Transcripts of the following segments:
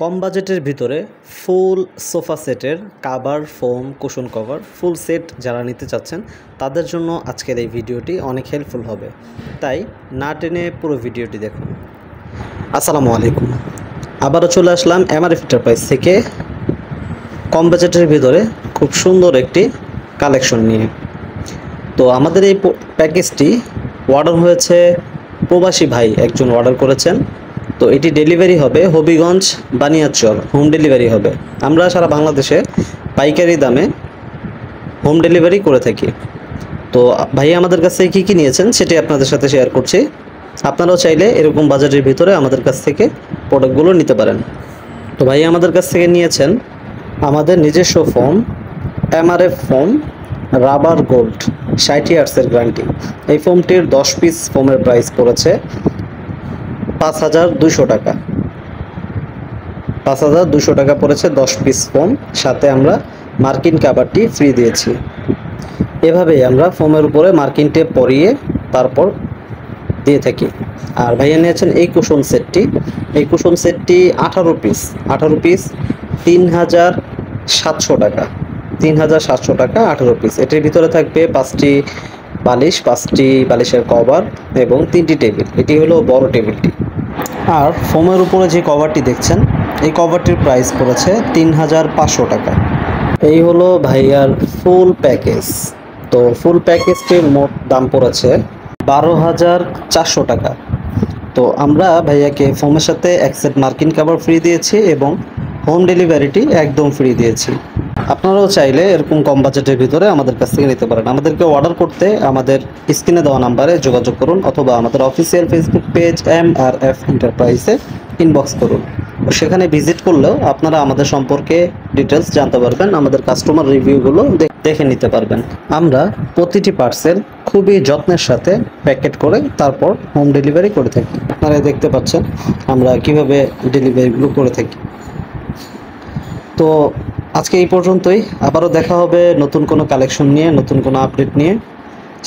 কম বাজেটের ভিতরে ফুল সোফা সেটের cover, foam, cushion cover full set যারা নিতে চাচ্ছেন তাদের জন্য আজকের এই ভিডিওটি অনেক হেল্পফুল হবে, তাই না টেনে পুরো ভিডিওটি দেখুন। আসসালামু আলাইকুম, আবারও চলে আসলাম এমআরএফ এন্টারপ্রাইজ থেকে কম বাজেটের ভিতরে খুব সুন্দর একটি কালেকশন নিয়ে। তো আমাদের এই প্যাকেজটি অর্ডার হয়েছে, প্রবাসী ভাই একজন অর্ডার করেছেন। তো এটি ডেলিভারি হবে হবিগঞ্জ, বানিয়াচর, হোম ডেলিভারি হবে। আমরা সারা বাংলাদেশে পাইকারি দামে হোম ডেলিভারি করে থাকি। তো ভাই আমাদের কাছ থেকে কী কী নিয়েছেন সেটি আপনাদের সাথে শেয়ার করছি। আপনারাও চাইলে এরকম বাজারের ভিতরে আমাদের কাছ থেকে প্রোডাক্টগুলো নিতে পারেন। তো ভাই আমাদের কাছ থেকে নিয়েছেন আমাদের নিজস্ব foam, MRF foam, rubber gold 60 ইয়ার্সের গ্যারান্টি। এই ফোমটির 10 পিস ফোমের প্রাইস পড়েছে 5200 টাকা। 5200 টাকা পড়েছে 10 পিস ফোম, সাথে আমরা মার্কিন কাভারটি ফ্রি দিয়েছি। এভাবেই আমরা ফোমের উপরে মার্কিন টেপ পরিয়ে তারপর দিয়ে থাকি। আর ভাইয়া নিয়েছেন এই কুশন সেটটি। এই কুশন সেটটি 18 পিস 3700 টাকা। 3700 টাকা 18 পিস। এটির ভিতরে থাকবে 5টি বালিশ, 5টি বালিশের কভার এবং 3টি টেবিল। এটি হলো বড় টেবিলটি। আর ফোমের উপরে যে কভারটি দেখছেন এই কভারটির প্রাইস পড়েছে 3500 টাকা। এই হলো ভাইয়ার ফুল প্যাকেজ। তো ফুল প্যাকেজটির মোট দাম পড়েছে 12400 টাকা। তো আমরা ভাইয়াকে ফোমের সাথে এক সেট মার্কিন কাভার ফ্রি দিয়েছি এবং হোম ডেলিভারিটি একদম ফ্রি দিয়েছি। আপনারাও চাইলে এরকম কম বাজেটের ভিতরে আমাদের কাছ থেকে নিতে পারেন। আমাদেরকে অর্ডার করতে আমাদের স্ক্রিনে দেওয়া নাম্বারে যোগাযোগ করুন অথবা আমাদের অফিসিয়াল ফেসবুক পেজ এমআরএফ এন্টারপ্রাইজে ইনবক্স করুন। সেখানে ভিজিট করলেও আপনারা আমাদের সম্পর্কে ডিটেলস জানতে পারবেন, আমাদের কাস্টমার রিভিউগুলো দেখে নিতে পারবেন। আমরা প্রতিটি পার্সেল খুবই যত্নের সাথে প্যাকেট করে তারপর হোম ডেলিভারি করে থাকি। আপনারা দেখতে পাচ্ছেন আমরা কিভাবে ডেলিভারিগুলো করে থাকি। তো আজকে এই পর্যন্তই, আবারও দেখা হবে নতুন কোনো কালেকশন নিয়ে, নতুন কোনো আপডেট নিয়ে।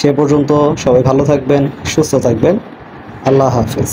সে পর্যন্ত সবাই ভালো থাকবেন, সুস্থ থাকবেন। আল্লাহ হাফেজ।